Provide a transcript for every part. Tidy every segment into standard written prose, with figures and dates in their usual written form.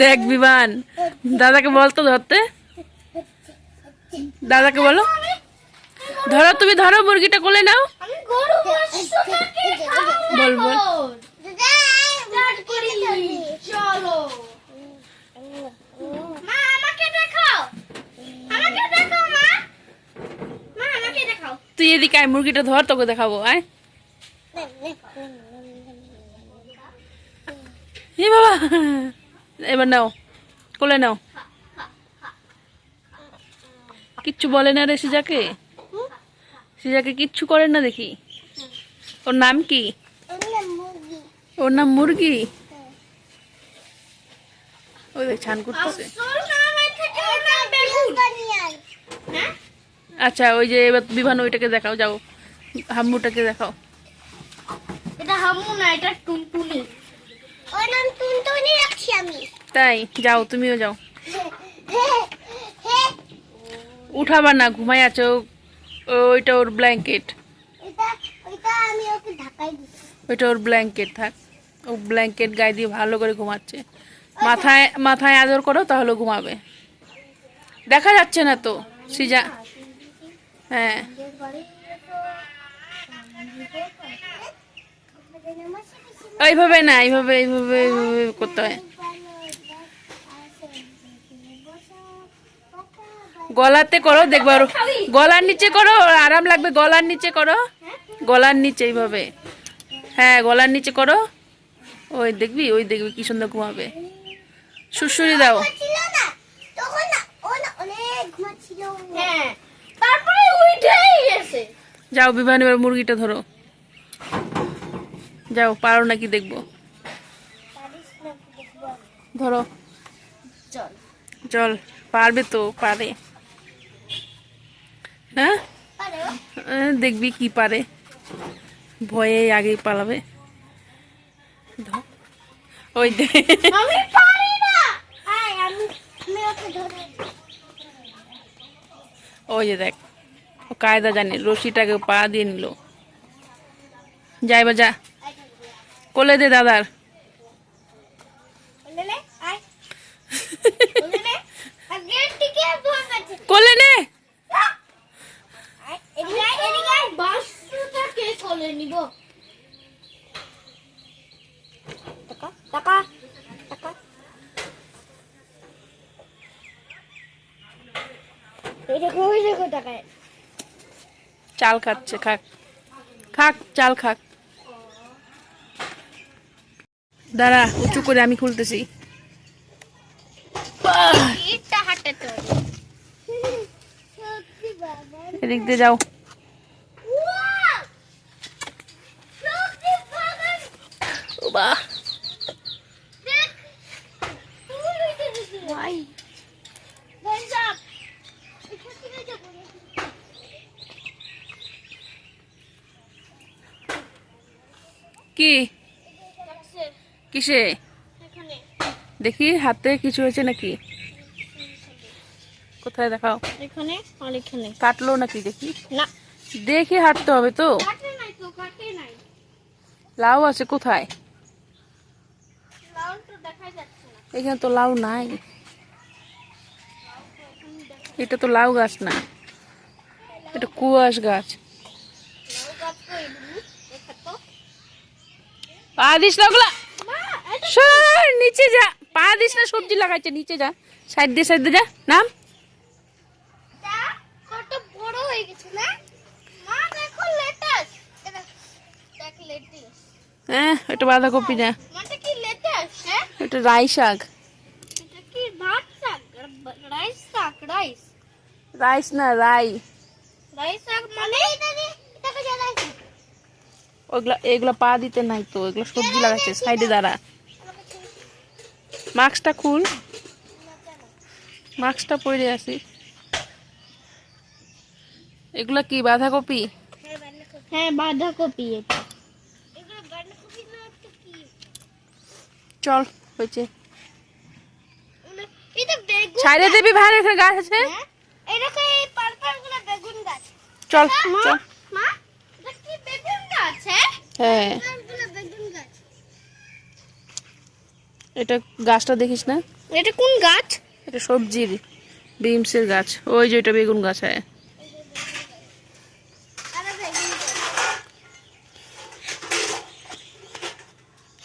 দেখ বিমান, দাদাকে বলতো ধরতে, দাদাকে বলো ধরো, তুমি ধরো মুরগিটা কোলে নাও। বল বল। তুই এদিকে আয়, মুরগিটা ধর, তোকে দেখাবো। আয় এ বাবা, এবার নাও, কোলে নাও। কিচ্ছু বলে না রে সিজাকে, সিজাকে কিচ্ছু করেন না দেখি। ওর নাম কি? ওর নাম মুরগি। ওই দেখ ছান করতেছে। আচ্ছা ওই যে এবার বিভান ওইটাকে দেখাও, যাও হাম্মুটাকে দেখাও। এটা হাম্মু না, এটা টুনটুনি। ওর নাম টুনটুনি রাখছি আমি। তাই, যাও তুমিও যাও। উঠাবা না, ঘুমাই আছো। ওইটা ওর ব্ল্যাঙ্কেট, ওইটা ওর ব্ল্যাঙ্কেট। থাক, ও ব্ল্যাঙ্কেট গায়ে দিয়ে ভালো করে ঘুমাচ্ছে। মাথায় মাথায় আদর করো, তাহলে ঘুমাবে। দেখা যাচ্ছে না তো সিজা। হ্যাঁ এইভাবে না, এইভাবে এইভাবে এইভাবে করতে হয়। গলাতে করো, দেখবো আরো। গলার নিচে করো, আরাম লাগবে। গলার নিচে করো, গলার নিচে এইভাবে। হ্যাঁ গলার নিচে করো। ওই দেখবি, ওই দেখবি কি সুন্দর ঘুমাবে। সুড়সুড়ি দাও। যাও বিমান, এবার মুরগিটা ধরো। যাও, পারো নাকি দেখবো। ধরো, চল। পারবে তো, পারে না? দেখবি কি পারে, ভয়ে আগেই পালাবে। ওই দে, ওই যে দেখ, ও কায়দা জানে। রশিটাকে পা দিয়ে নিল। যাই বা যা, কোলে দে দাদার। কোলে নে। চাল খাচ্ছে, খাক খাক, চাল খাক। দাঁড়া, উঁচু করে আমি খুলতেছি। এদিক দিয়ে যাও। বাহ, কি কিসে দেখি, হাতে কিছু হয়েছে নাকি? কোথায় দেখাও। এখানে আর এখানে। কাটলো নাকি দেখি? না, দেখি হাঁটতে হবে তো। কাটে নাই তো, কাটে নাই। লাউ আছে কোথায়? লাউ তো দেখা যাচ্ছে না। এখানে তো লাউ নাই। এটা তো লাউ গাছ না, এটা কুয়াশ গাছ। লাউ গাছ কই বুবু? দেখা তো। পা দিস না ওগুলা, মা, এটা সর নিচে যা। পা দিস না, সবজি লাগাইছে, নিচে যা। সাইড দিয়ে সাইড দিয়ে যা, নাম। কত বড় হয়ে গেছে না? মা দেখো লেটাস। দেখ লেটাস। হ্যাঁ, এটা বাঁধাকপি না, মাটা কি লেটাস? হ্যাঁ, এটা রাই শাক। এটা কি ভাত শাক? রাইস শাক, রাইস। রাইস না, রাই। রাইস শাক মানে এটাকে জানাই। ওগুলা, এগুলা পা দিতে নাই তো, এগুলো সবজি লাগাচ্ছে। সাইডে দাঁড়া, মাস্কটা খুল, মাস্কটা পরে আসি। এগুলা কি বাঁধাকপি? হ্যাঁ বাঁধাকপি। এটা এগুলো বাঁধাকপি না তো কি? চল হয়েছে, এটা বেগুন। ছাইড়ে দিবি ভাই, এখানে গাছ আছে। হ্যাঁ, এটা কি পার্পল গুলো বেগুন গাছ? চল মা, চল। মা, এটা কি বেগুন গাছ? হ্যাঁ, বেগুন গাছ। এটা গাছটা দেখিস না? এটা কোন গাছ? এটা সবজির বিমসের গাছ। ওই যে এটা বেগুন গাছ। হ্যাঁ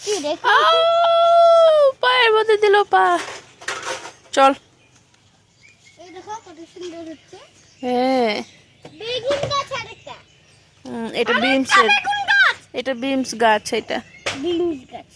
কি রে? পায়ের মধ্যে দিল পা। চল। এই দেখো কত সুন্দর হচ্ছে। হ্যাঁ বেগুন গাছ আরেকটা। এটা বিমসের। বেগুন গাছ। এটা বিমস গাছ। এটা বিনস গাছ।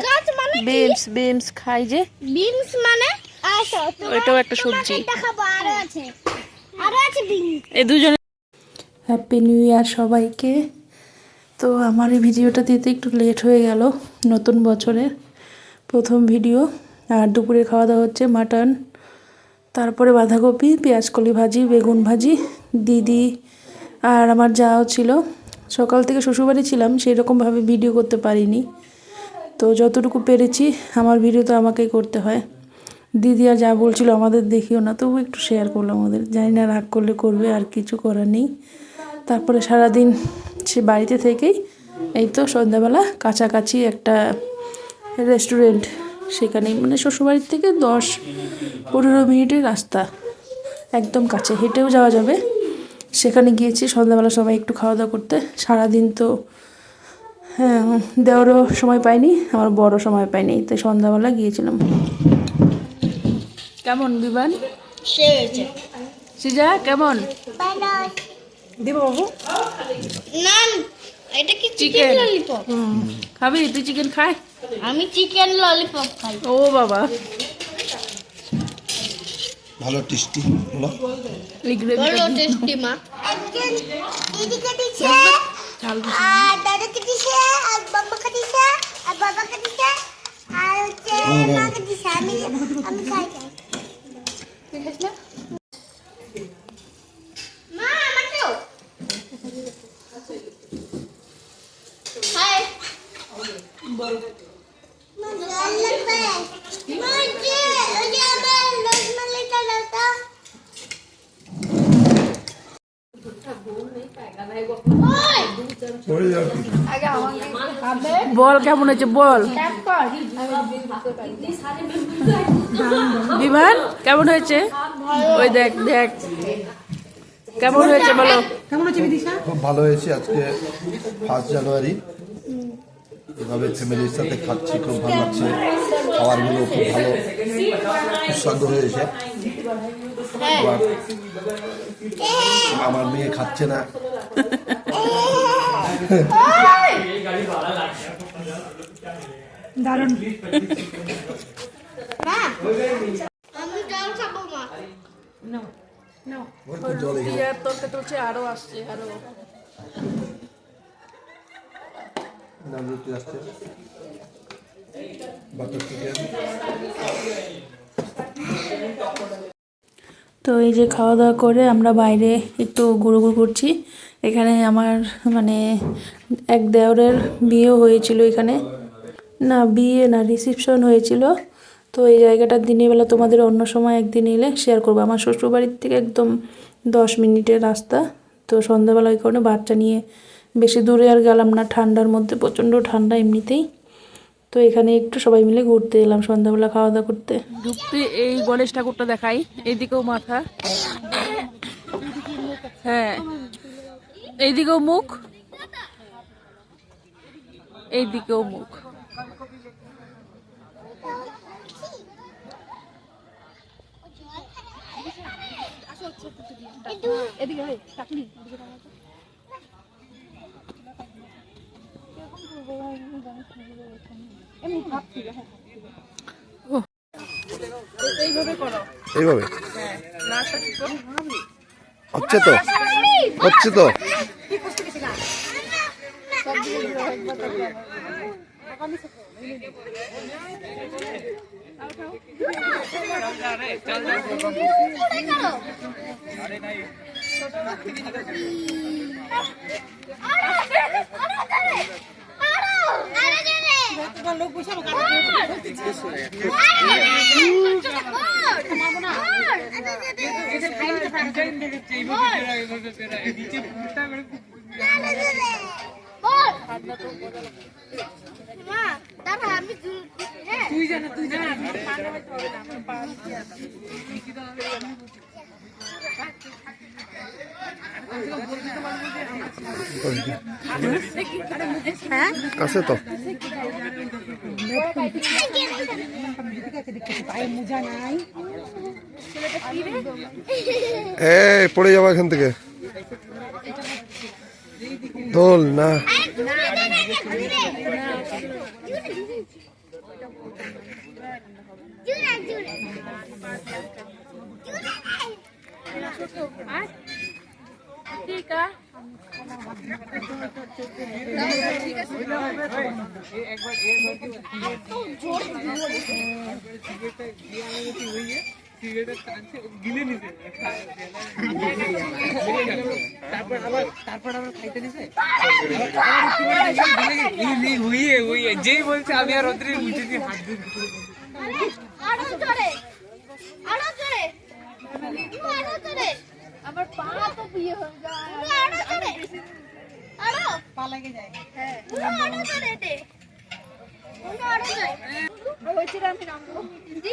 গাছ মানে কি? বিমস খাই যে। বিনস মানে আচ্ছা ওইটাও একটা সবজি। দেখাবো আরো আছে বিনস। এই দুজনে। হ্যাপি নিউ ইয়ার সবাইকে। তো আমার এই ভিডিওটা দিতে একটু লেট হয়ে গেল, নতুন বছরের প্রথম ভিডিও। আর দুপুরে খাওয়া দাওয়া হচ্ছে মাটন, তারপরে বাঁধাকপি পেঁয়াজকলি ভাজি, বেগুন ভাজি। দিদি আর আমার যাও ছিল। সকাল থেকে শ্বশুরবাড়ি ছিলাম, সেই রকমভাবে ভিডিও করতে পারিনি। তো যতটুকু পেরেছি, আমার ভিডিও তো আমাকেই করতে হয়। দিদি আর যা বলছিল আমাদের দেখিও না, তবু একটু শেয়ার করলাম ওদের। জানি না রাগ করলে করবে, আর কিছু করার নেই। তারপরে সারাদিন সে বাড়িতে থেকেই এই তো সন্ধ্যাবেলা কাছাকাছি একটা রেস্টুরেন্ট, সেখানেই মানে শ্বশুরবাড়ির থেকে 10-15 মিনিটের রাস্তা, একদম কাছে, হেঁটেও যাওয়া যাবে। সেখানে গিয়েছি সন্ধ্যাবেলা সবাই একটু খাওয়া দাওয়া করতে। সারাদিন তো হ্যাঁ দেওয়ারও সময় পাইনি, আমার বড় সময় পাইনি, তাই সন্ধ্যাবেলা গিয়েছিলাম। কেমন বিমান? সিজা কেমন? দিব বাবু নান এটা কি চিকেন চিকেন ললিপপ? খাবি? তুই চিকেন খায়? আমি চিকেন ললিপপ খাই। ও বাবা, ভালো টেস্টি হলো। এই গ্রেভিটা বলো টেস্টি মা। একজন এদিকে দিছে ঝাল আর দাদাকে দিছে আর বাবাকে দিছে আর বাবাকে দিছে আর হচ্ছে মাকে দিছে। আমি খাই ঠিক আছে না মা? আমাকেও হাই বল বল কেমন হয়েছে বল। বিমান কেমন হয়েছে? ওই দেখ দেখ কেমন হয়েছে বলো। খুব ভালো হয়েছে। আজকে 1 জানুয়ারি এভাবে ফ্যামিলির সাথে খাচ্ছি, খুব ভালো লাগছে। খাবারগুলো খুব ভালো সুস্বাদু হয়েছে। আবার আমার মেয়ে খাচ্ছে না। দারুণ। আমি জল খাবো মা। জল এখানে তোকে আরো আসছে আরো। নাম রুটি আসছে, বাটার চিকেন। তো এই যে খাওয়া দাওয়া করে আমরা বাইরে একটু ঘুরঘুর করছি। এখানে আমার মানে এক দেওরের বিয়ে হয়েছিল এখানে, না বিয়ে না রিসেপশন হয়েছিল। তো এই জায়গাটা দিনের বেলা তোমাদের অন্য সময় একদিন এলে শেয়ার করবো। আমার শ্বশুরবাড়ির থেকে একদম 10 মিনিটের রাস্তা। তো সন্ধ্যাবেলা ওই কারণে বাচ্চা নিয়ে বেশি দূরে আর গেলাম না, ঠান্ডার মধ্যে, প্রচণ্ড ঠান্ডা এমনিতেই। তো এখানে একটু সবাই মিলে ঘুরতে এলাম সন্ধ্যাবেলা খাওয়া দাওয়া করতে। ঢুকতে এই গণেশ ঠাকুরটা দেখাই, এইদিকেও মাথা, হ্যাঁ এইদিকেও মুখ, এইদিকেও মুখ। এইভাবে হচ্ছে তো, হচ্ছে তো। দাঁড়া আমি হ্যাঁ আছে তো পড়ে যাবো এখান থেকে দোল না যেই বলছে আমি আর ওদের উঠে দিয়ে হাত দিয়ে আরো জোরে আরো জোরে আরো জোরে আমার পা তো বিয়ে হয়ে যায় আরো জোরে আরো পা লাগে যায় হ্যাঁ আরো জোরে দে আরো জোরে হয়েছে আমি নামবো জি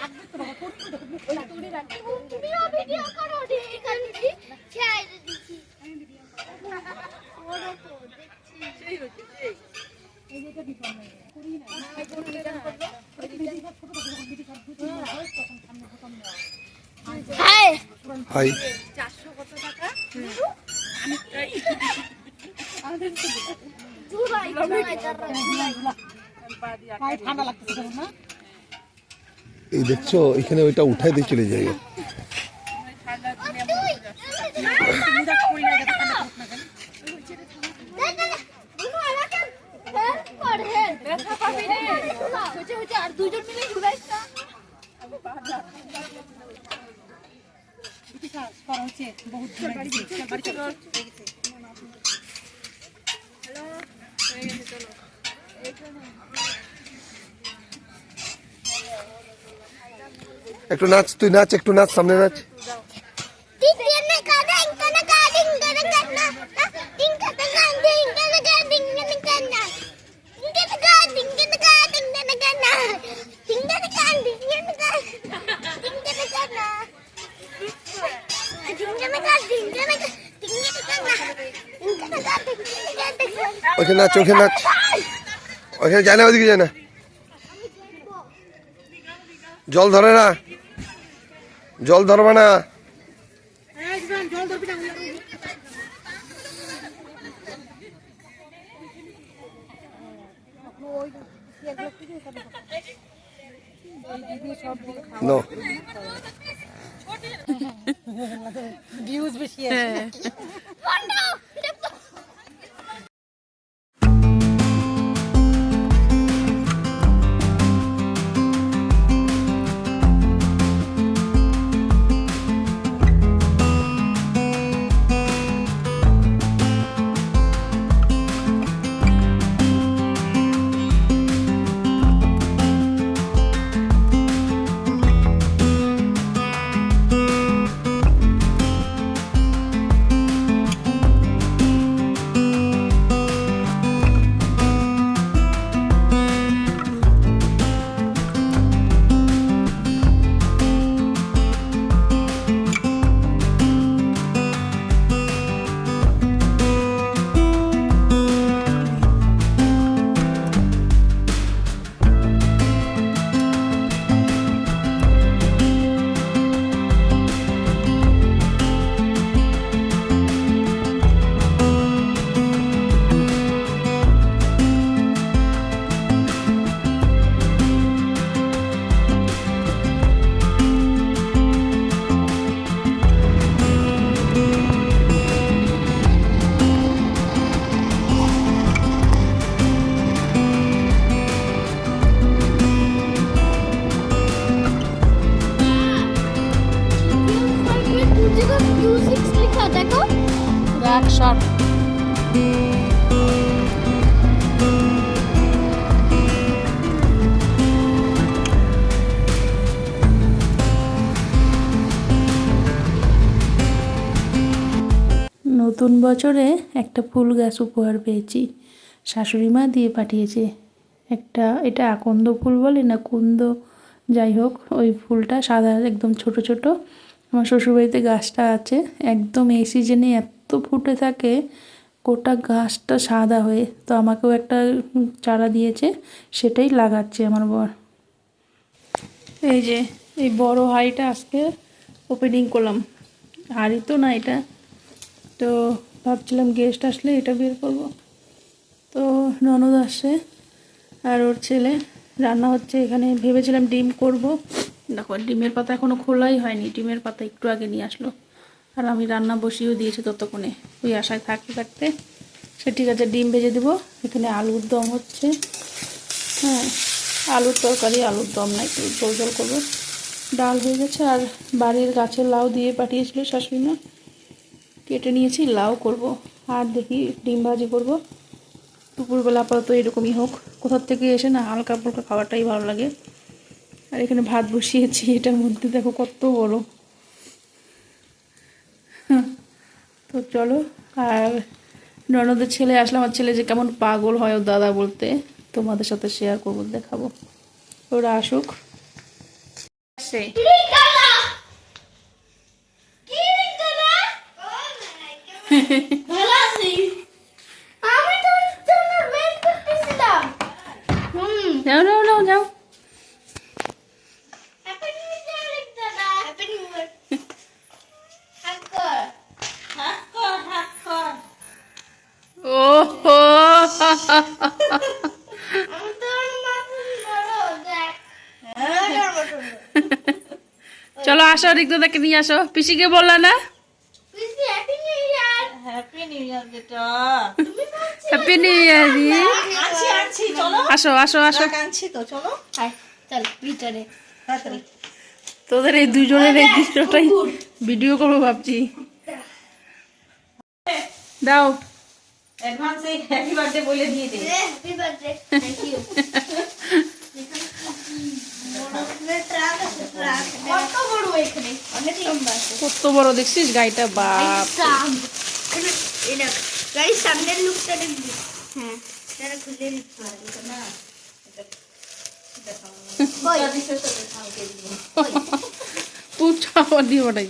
লাগবে তো বাবা তুই রাখি তুমিও ভিডিও করো ঠিক আছে ছেড়ে দিছি আমি ভিডিও করব ওরো তো দেখছি সেই হচ্ছে এই যেটা বিপদ নাই করি না হাই হাই 400 কত টাকা ঠান্ডা লাগতেছে না এই দেখছো এখানে ওইটা উঠাই দিয়ে চলে যায় আর দুজন মিলে ঘুরাইছা একটু নাচ তুই নাচ একটু নাচ সামনে নাচ ওখানে নাচ ওখানে নাচ ওখানে যায় না ওদিকে যায় না জল ধরে না জল ধরবে না নো ভিউজ বেশি শট নতুন বছরে একটা ফুল গাছ উপহার পেয়েছি, শাশুড়ি মা দিয়ে পাঠিয়েছে। একটা, এটা আকন্দ ফুল বলে না কুন্দ, যাই হোক ওই ফুলটা সাদা একদম ছোট ছোট। আমার শ্বশুরবাড়িতে গাছটা আছে, একদম এই সিজনে এত ফুটে থাকে, গোটা গাছটা সাদা হয়ে। তো আমাকেও একটা চারা দিয়েছে, সেটাই লাগাচ্ছে আমার বর। এই যে এই বড় হাঁড়িটা আজকে ওপেনিং করলাম, হাঁড়ি তো না এটা, তো ভাবছিলাম গেস্ট আসলে এটা বের করব। তো ননদ আসছে আর ওর ছেলে, রান্না হচ্ছে এখানে। ভেবেছিলাম ডিম করব, দেখো ডিমের পাতা এখনও খোলাই হয়নি, ডিমের পাতা একটু আগে নিয়ে আসলো। আর আমি রান্না বসিয়েও দিয়েছি ততক্ষণে, ওই আশায় থাকতে থাকতে সে ঠিক আছে ডিম ভেজে দেবো। এখানে আলুর দম হচ্ছে, হ্যাঁ আলুর তরকারি, আলুর দম না, একটু ঝোল ঝোল করবো। ডাল হয়ে গেছে, আর বাড়ির গাছের লাউ দিয়ে পাঠিয়েছিল শাশুড়ি মা, কেটে নিয়েছি, লাউ করব। আর দেখি ডিম ভাজি করব। দুপুরবেলা আপাতত এরকমই হোক, কোথার থেকে এসে না হালকা ফুলকা খাবারটাই ভালো লাগে। আর এখানে ভাত বসিয়েছি, এটার মধ্যে দেখো কত বড়। তো চলো, আর ননদের ছেলে আসলে, আমার ছেলে যে কেমন পাগল হয় ও দাদা বলতে, তোমাদের সাথে শেয়ার করবো, দেখাবো। ওরা আসুক। সে ভালো আছি। আমি তো তোমার ওয়েট করতেছিলাম। যাও যাও যাও যাও। হ্যাপি নিউ ইয়ার দাদা। Happy new year. হাক্কর হাক্কর হাক্কর। ওহো আমি তোর মাথা বড় দেখ। চলো আসো, রিক্তাদাকে নিয়ে আসো। পিসিকে বললা না পিসি happy new year. Happy new year বেটা। তুমি বলছো হ্যাপি নিউ ইয়ার। আছি আছি, চলো আসো আসো আসো, আনছি তো, চলো হাই চল ভিতরে। তাড়াতাড়ি। তোদের এই দুজনের এই দৃশ্যটাই ভিডিও করবো ভাবছি। দাও। অ্যাডভান্স এই হ্যাপি বার্থডে বলে দিয়ে দে। Happy birthday. Thank you. কত বড় এখানে, অনেক লম্বা আছে। কত বড় দেখছিস গাড়িটা, বাপ। এটা গাড়ির সামনের লুকটা দেখবি। হ্যাঁ এটা খুলে দিতে পারবি না। পুচা দিয়ে ওটাই।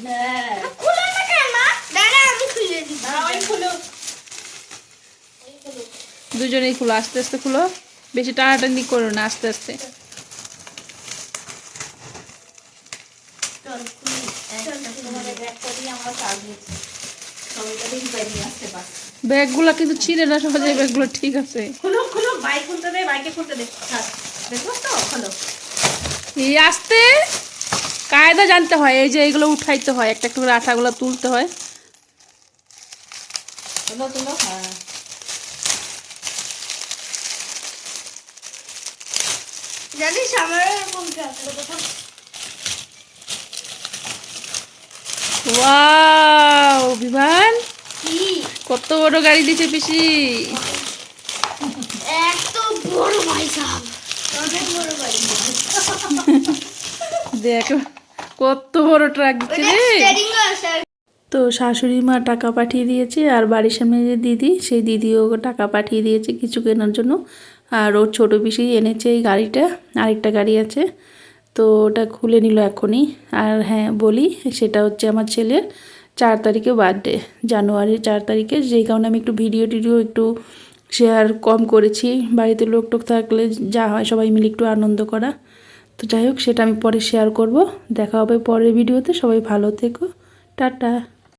খুলে না কেন মা? দাঁড়া আমি খুলে দিচ্ছি। ওই খুলো। দুজনেই খুলো, আস্তে আস্তে খুলো, বেশি টানাটানি করো না, আস্তে আস্তে। চল খুলে তোমাদের ব্যাগটা দিয়ে আমরা কাজ নিচ্ছি, সবাইটা দিয়ে বাইরে আসতে পারছি। ব্যাগগুলো কিন্তু ছিঁড়ে না সহজে, ব্যাগগুলো ঠিক আছে। খুলো খুলো, বাইক খুলতে দে, বাইকে খুলতে দে। হ্যাঁ দেখো তো, খুলো। এই আস্তে, কায়দা জানতে হয়, এই যে এগুলো উঠাইতে হয়, একটা একটা করে আঠাগুলো তুলতে হয়। তুলো তুলো, হ্যাঁ। জানিস আমার এরকম আছে। ওয়াও বিমান, কি কত বড় গাড়ি দিছে পিসি। এত বড় ভাই সাহেব, অনেক বড় গাড়ি। দেখ কত বড় ট্রাক দিচ্ছে ওটা রে। স্টিয়ারিং আছে। তো শাশুড়ি মা টাকা পাঠিয়ে দিয়েছে, আর বাড়ির সামনে যে দিদি, সেই দিদিও টাকা পাঠিয়ে দিয়েছে কিছু কেনার জন্য। আর ওর ছোটো পিসি এনেছে এই গাড়িটা, আরেকটা গাড়ি আছে, তো ওটা খুলে নিল এখনই। আর হ্যাঁ বলি, সেটা হচ্ছে আমার ছেলের 4 তারিখে বার্থডে, জানুয়ারির 4 তারিখে, যেই কারণে আমি একটু ভিডিও টিডিও একটু শেয়ার কম করেছি। বাড়িতে লোক টোক থাকলে যা হয় সবাই মিলে একটু আনন্দ করা। তো যাই হোক, সেটা আমি পরে শেয়ার করব। দেখা হবে পরের ভিডিওতে, সবাই ভালো থেকো, টাটা।